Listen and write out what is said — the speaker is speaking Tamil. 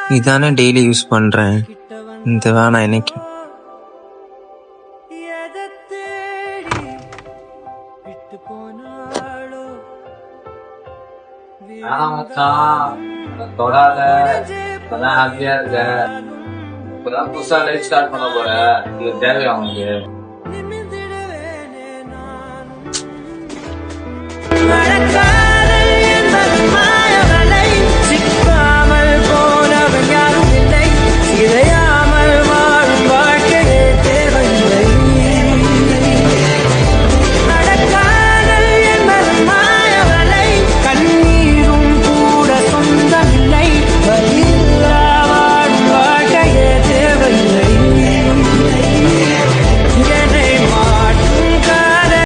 இதானே டெய்லி யூஸ் பண்றேன். இந்த வேணாம் இன்னைக்கு. தொடாத ஹாப்பியா இருக்க. இப்பதான் புதுசா லைஃப் ஸ்டார்ட் பண்ண போற. இது தேவையா உனக்கு?